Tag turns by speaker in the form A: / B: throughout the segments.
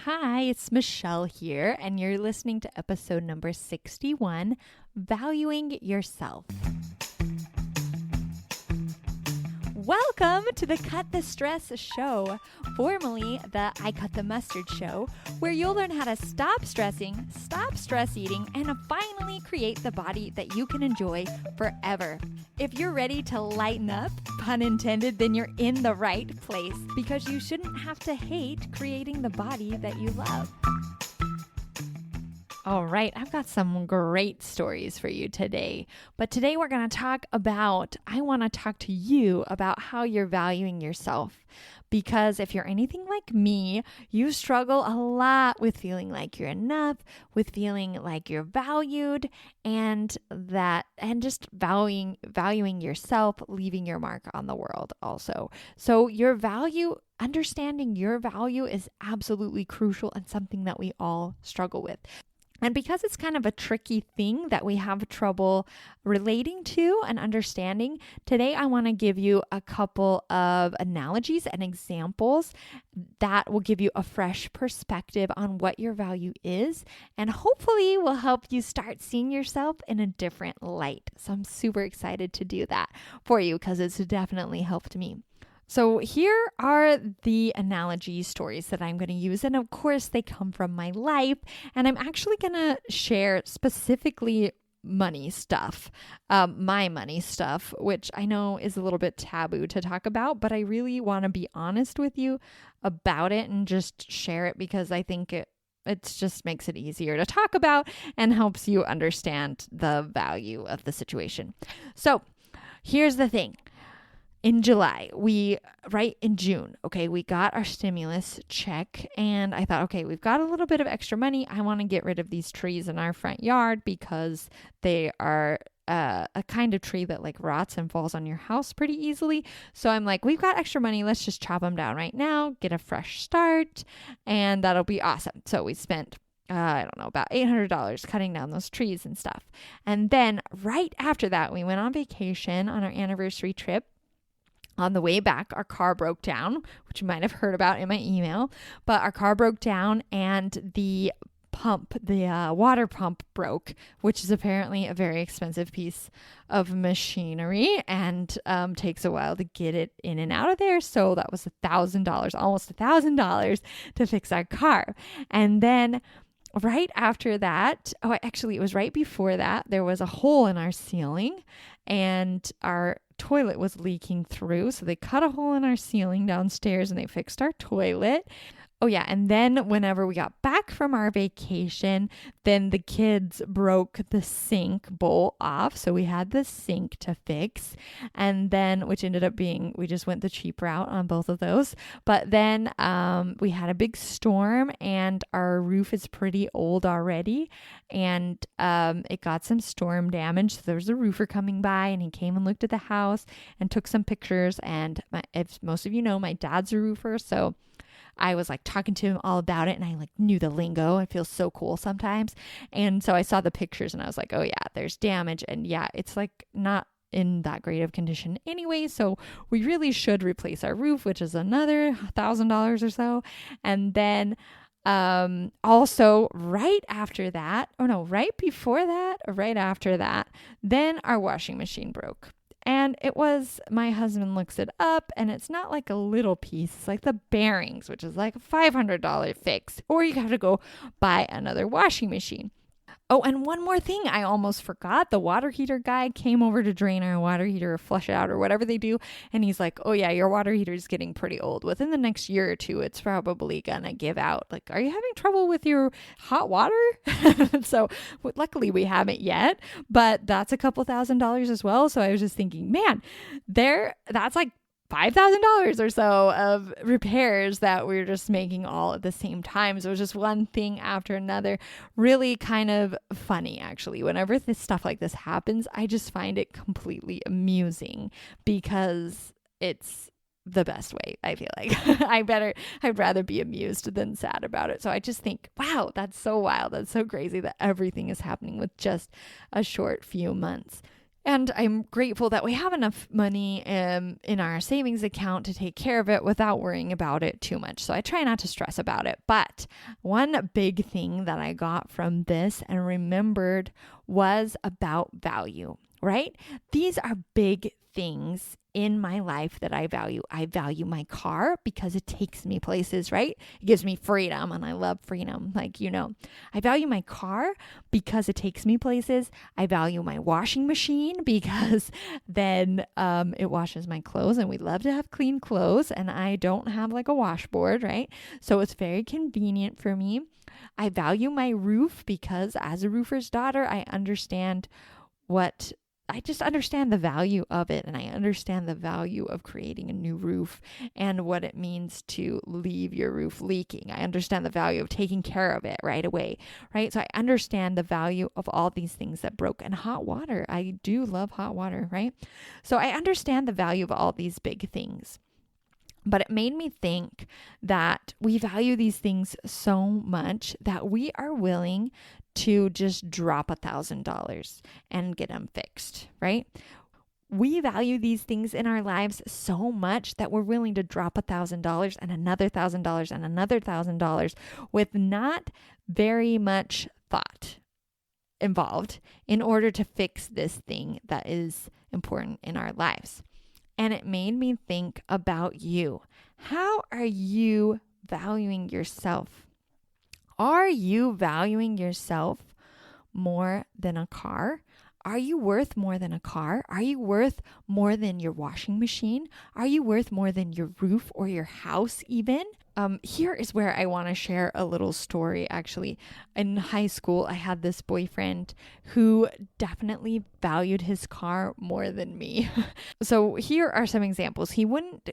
A: Hi, it's Michele here, and you're listening to episode number 61, Valuing Yourself. Welcome to the Cut the Stress show, formerly the I Cut the Mustard show, where you'll learn how to stop stressing, stop stress eating, and finally create the body that you can enjoy forever. If you're ready to lighten up, pun intended, then you're in the right place because you shouldn't have to hate creating the body that you love. All right, I've got some great stories for you today. But today I want to talk to you about how you're valuing yourself. Because if you're anything like me, you struggle a lot with feeling like you're enough, with feeling like you're valued, and just valuing yourself, leaving your mark on the world also. So understanding your value is absolutely crucial and something that we all struggle with. And because it's kind of a tricky thing that we have trouble relating to and understanding, today I want to give you a couple of analogies and examples that will give you a fresh perspective on what your value is and hopefully will help you start seeing yourself in a different light. So I'm super excited to do that for you because it's definitely helped me. So here are the analogy stories that I'm going to use. And of course, they come from my life. And I'm actually going to share specifically money stuff, my money stuff, which I know is a little bit taboo to talk about, but I really want to be honest with you about it and just share it because I think it just makes it easier to talk about and helps you understand the value of the situation. So here's the thing. In June, we got our stimulus check and I thought, okay, we've got a little bit of extra money. I want to get rid of these trees in our front yard because they are a kind of tree that like rots and falls on your house pretty easily. So I'm like, we've got extra money. Let's just chop them down right now, get a fresh start, and that'll be awesome. So we spent about $800 cutting down those trees and stuff. And then right after that, we went on vacation on our anniversary trip. On the way back, our car broke down, which you might have heard about in my email, but our car broke down and the water pump broke, which is apparently a very expensive piece of machinery and takes a while to get it in and out of there. So that was $1,000, almost $1,000 to fix our car. And then right after that, it was right before that, there was a hole in our ceiling and our toilet was leaking through. So they cut a hole in our ceiling downstairs and they fixed our toilet. Oh yeah, and then whenever we got back from our vacation, then the kids broke the sink bowl off. So we had the sink to fix. And then, which ended up being, we just went the cheap route on both of those. But then we had a big storm and our roof is pretty old already. And it got some storm damage. So there was a roofer coming by and he came and looked at the house and took some pictures. And if most of you know, my dad's a roofer. So I was like talking to him all about it and I like knew the lingo. It feels so cool sometimes. And so I saw the pictures and I was like, oh yeah, there's damage. And yeah, it's like not in that great of condition anyway. So we really should replace our roof, which is another $1,000 or so. And then also right after that, right after that, then our washing machine broke. And my husband looks it up and it's not like a little piece. It's like the bearings, which is like a $500 fix, or you have to go buy another washing machine. Oh, and one more thing I almost forgot. The water heater guy came over to drain our water heater or flush it out or whatever they do. And he's like, oh yeah, your water heater is getting pretty old. Within the next year or two, it's probably gonna give out. Like, are you having trouble with your hot water? So luckily we haven't yet, but that's a couple $1,000s as well. So I was just thinking, man, that's like $5,000 or so of repairs that we're just making all at the same time. So it was just one thing after another. Really kind of funny, actually. Whenever this stuff like this happens, I just find it completely amusing because it's the best way, I feel like. I'd rather be amused than sad about it. So I just think, wow, that's so wild. That's so crazy that everything is happening with just a short few months. And I'm grateful that we have enough money in our savings account to take care of it without worrying about it too much. So I try not to stress about it. But one big thing that I got from this and remembered was about value, right? These are big things in my life that I value. I value my car because it takes me places, right? It gives me freedom, and I love freedom. I value my car because it takes me places. I value my washing machine because then it washes my clothes, and we love to have clean clothes, and I don't have like a washboard, right? So it's very convenient for me. I value my roof because as a roofer's daughter, I just understand the value of it, and I understand the value of creating a new roof and what it means to leave your roof leaking. I understand the value of taking care of it right away, right? So I understand the value of all these things that broke. And hot water, I do love hot water, right? So I understand the value of all these big things. But it made me think that we value these things so much that we are willing to just drop $1,000 and get them fixed, right? We value these things in our lives so much that we're willing to drop $1,000 and another $1,000 and another $1,000 with not very much thought involved in order to fix this thing that is important in our lives. And it made me think about you. How are you valuing yourself? Are you valuing yourself more than a car? Are you worth more than a car? Are you worth more than your washing machine? Are you worth more than your roof or your house even? Here is where I want to share a little story. Actually, in high school, I had this boyfriend who definitely valued his car more than me. So here are some examples. He wouldn't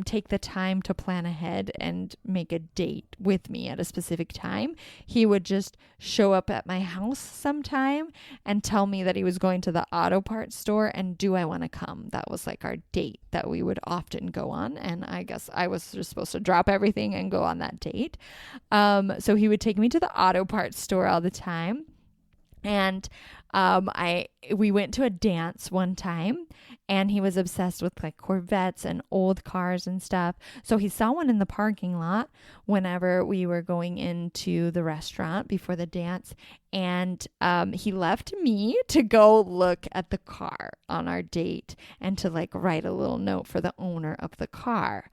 A: take the time to plan ahead and make a date with me at a specific time. He would just show up at my house sometime and tell me that he was going to the auto parts store and do I want to come? That was like our date that we would often go on. And I guess I was just supposed to drop everything and go on that date. So he would take me to the auto parts store all the time. And we went to a dance one time, and he was obsessed with like Corvettes and old cars and stuff. So he saw one in the parking lot whenever we were going into the restaurant before the dance. And he left me to go look at the car on our date and to like write a little note for the owner of the car.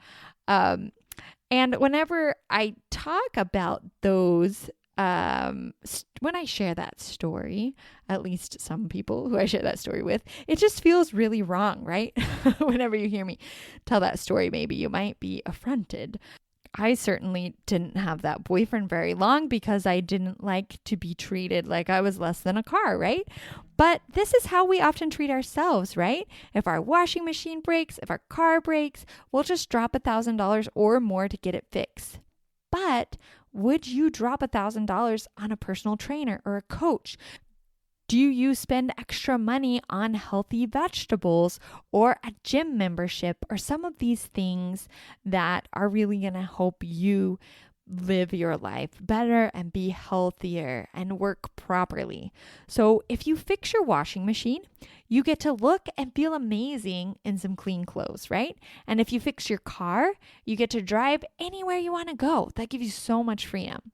A: And whenever I talk about those, when I share that story, at least some people who I share that story with, it just feels really wrong, right? Whenever you hear me tell that story, maybe you might be affronted. I certainly didn't have that boyfriend very long because I didn't like to be treated like I was less than a car, right? But this is how we often treat ourselves, right? If our washing machine breaks, if our car breaks, we'll just drop $1,000 or more to get it fixed. But would you drop $1,000 on a personal trainer or a coach? Do you spend extra money on healthy vegetables or a gym membership or some of these things that are really going to help you live your life better and be healthier and work properly? So if you fix your washing machine, you get to look and feel amazing in some clean clothes, right? And if you fix your car, you get to drive anywhere you want to go. That gives you so much freedom.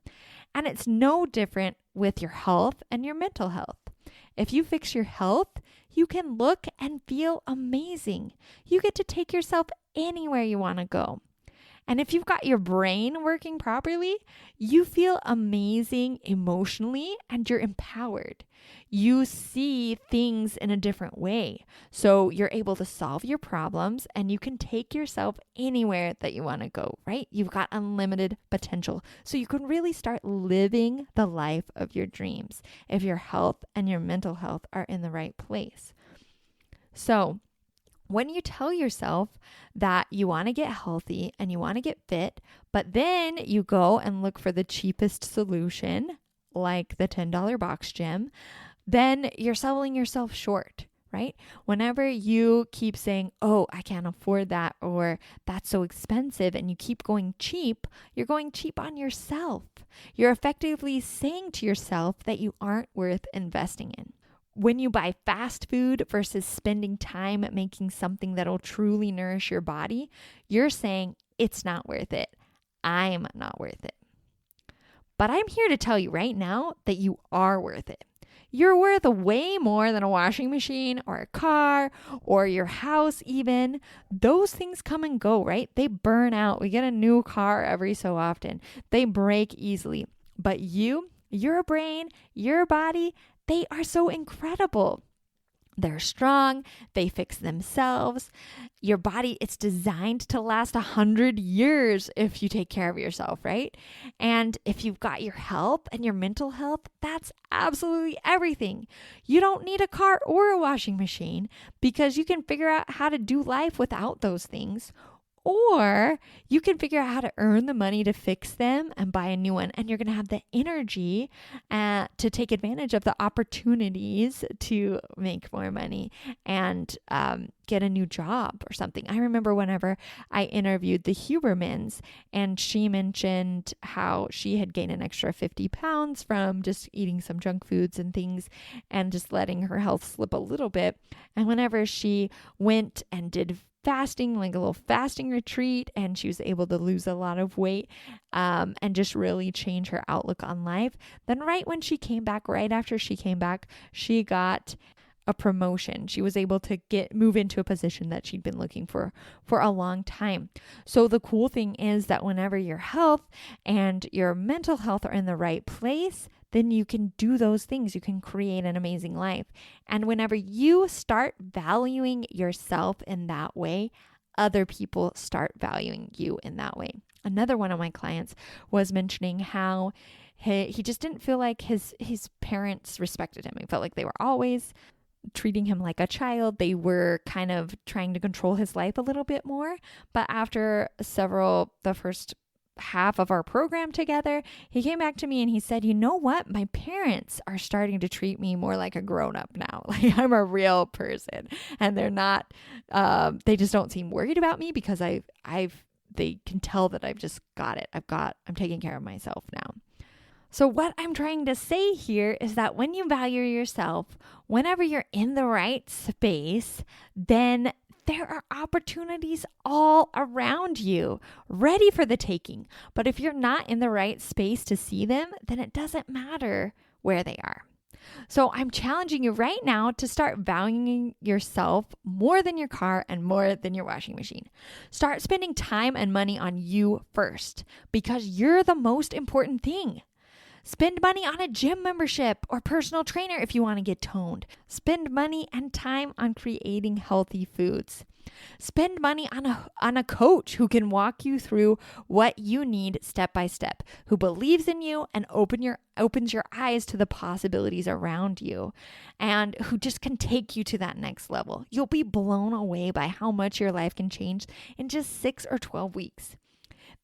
A: And it's no different with your health and your mental health. If you fix your health, you can look and feel amazing. You get to take yourself anywhere you want to go. And if you've got your brain working properly, you feel amazing emotionally and you're empowered. You see things in a different way. So you're able to solve your problems and you can take yourself anywhere that you want to go, right? You've got unlimited potential. So you can really start living the life of your dreams if your health and your mental health are in the right place. So when you tell yourself that you want to get healthy and you want to get fit, but then you go and look for the cheapest solution, like the $10 box gym, then you're selling yourself short, right? Whenever you keep saying, oh, I can't afford that, or that's so expensive, and you keep going cheap, you're going cheap on yourself. You're effectively saying to yourself that you aren't worth investing in. when you buy fast food versus spending time making something that'll truly nourish your body, you're saying it's not worth it. I'm not worth it. But I'm here to tell you right now that you are worth it. You're worth way more than a washing machine or a car or your house even. Those things come and go, right? They burn out. We get a new car every so often. They break easily. But your brain, your body, they are so incredible. They're strong. They fix themselves. Your body, it's designed to last 100 years if you take care of yourself, right? And if you've got your health and your mental health, that's absolutely everything. You don't need a car or a washing machine because you can figure out how to do life without those things. Or you can figure out how to earn the money to fix them and buy a new one. And you're going to have the energy to take advantage of the opportunities to make more money and get a new job or something. I remember whenever I interviewed the Hubermans and she mentioned how she had gained an extra 50 pounds from just eating some junk foods and things and just letting her health slip a little bit. And whenever she went and did fasting, like a little fasting retreat, and she was able to lose a lot of weight and just really change her outlook on life. Then right after she came back, she got a promotion. She was able to move into a position that she'd been looking for a long time. So the cool thing is that whenever your health and your mental health are in the right place, then you can do those things. You can create an amazing life. And whenever you start valuing yourself in that way, other people start valuing you in that way. Another one of my clients was mentioning how he just didn't feel like his parents respected him. He felt like they were always treating him like a child. They were kind of trying to control his life a little bit more. But after the first half of our program together, he came back to me and he said, you know what? My parents are starting to treat me more like a grown-up now. Like I'm a real person and they're not, they just don't seem worried about me because they can tell that I've just got it. I'm taking care of myself now. So what I'm trying to say here is that when you value yourself, whenever you're in the right space, then there are opportunities all around you, ready for the taking. But if you're not in the right space to see them, then it doesn't matter where they are. So I'm challenging you right now to start valuing yourself more than your car and more than your washing machine. Start spending time and money on you first because you're the most important thing. Spend money on a gym membership or personal trainer if you want to get toned. Spend money and time on creating healthy foods. Spend money on a coach who can walk you through what you need step by step, who believes in you and opens your eyes to the possibilities around you, and who just can take you to that next level. You'll be blown away by how much your life can change in just 6 or 12 weeks.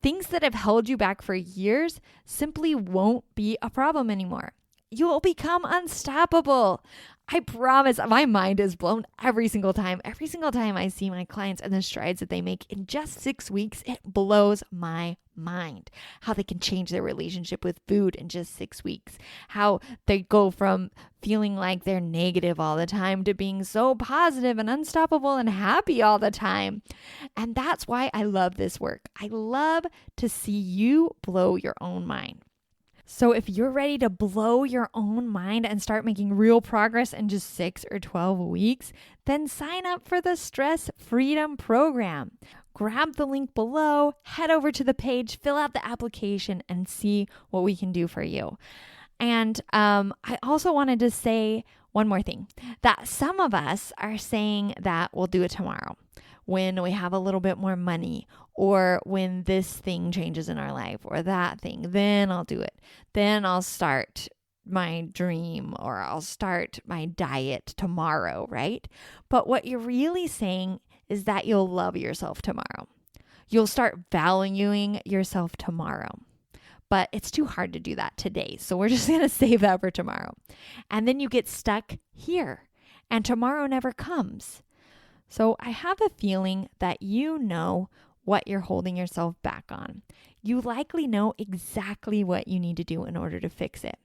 A: Things that have held you back for years simply won't be a problem anymore. You will become unstoppable. I promise. My mind is blown every single time. Every single time I see my clients and the strides that they make in just 6 weeks, it blows my mind. How they can change their relationship with food in just 6 weeks. How they go from feeling like they're negative all the time to being so positive and unstoppable and happy all the time. And that's why I love this work. I love to see you blow your own mind. So if you're ready to blow your own mind and start making real progress in just 6 or 12 weeks, then sign up for the Stress Freedom Program. Grab the link below, head over to the page, fill out the application, and see what we can do for you. And I also wanted to say one more thing, that some of us are saying that we'll do it tomorrow when we have a little bit more money, or when this thing changes in our life, or that thing, then I'll do it. Then I'll start my dream, or I'll start my diet tomorrow, right? But what you're really saying is that you'll love yourself tomorrow. You'll start valuing yourself tomorrow. But it's too hard to do that today. So we're just going to save that for tomorrow. And then you get stuck here, and tomorrow never comes. So I have a feeling that you know what you're holding yourself back on. You likely know exactly what you need to do in order to fix it.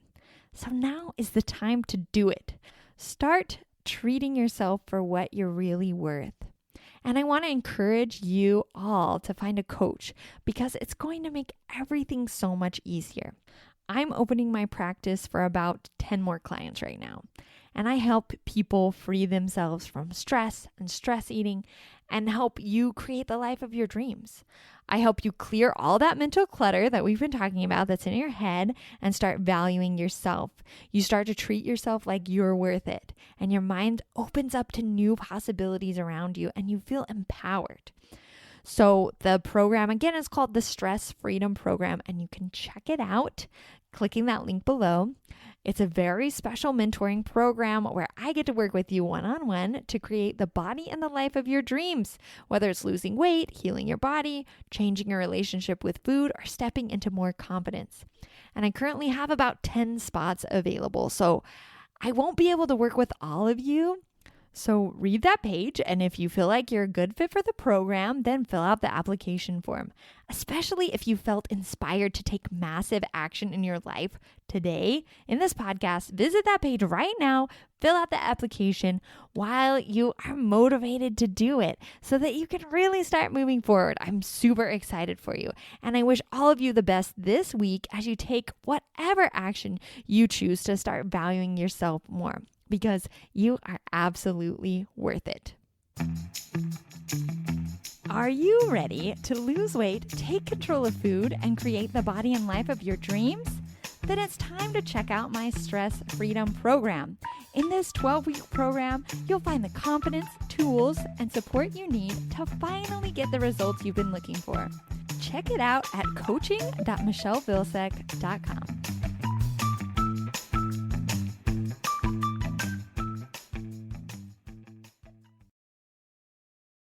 A: So now is the time to do it. Start treating yourself for what you're really worth. And I want to encourage you all to find a coach because it's going to make everything so much easier. I'm opening my practice for about 10 more clients right now. And I help people free themselves from stress and stress eating and help you create the life of your dreams. I help you clear all that mental clutter that we've been talking about that's in your head and start valuing yourself. You start to treat yourself like you're worth it, and your mind opens up to new possibilities around you and you feel empowered. So the program, again, is called the Stress Freedom Program, and you can check it out clicking that link below. It's a very special mentoring program where I get to work with you one-on-one to create the body and the life of your dreams, whether it's losing weight, healing your body, changing your relationship with food, or stepping into more confidence. And I currently have about 10 spots available, so I won't be able to work with all of you. So read that page, and if you feel like you're a good fit for the program, then fill out the application form. Especially if you felt inspired to take massive action in your life today in this podcast, visit that page right now, fill out the application while you are motivated to do it so that you can really start moving forward. I'm super excited for you, and I wish all of you the best this week as you take whatever action you choose to start valuing yourself more, because you are absolutely worth it. Are you ready to lose weight, take control of food, and create the body and life of your dreams? Then it's time to check out my Stress Freedom Program. In this 12-week program, you'll find the confidence, tools, and support you need to finally get the results you've been looking for. Check it out at coaching.michellevilsek.com.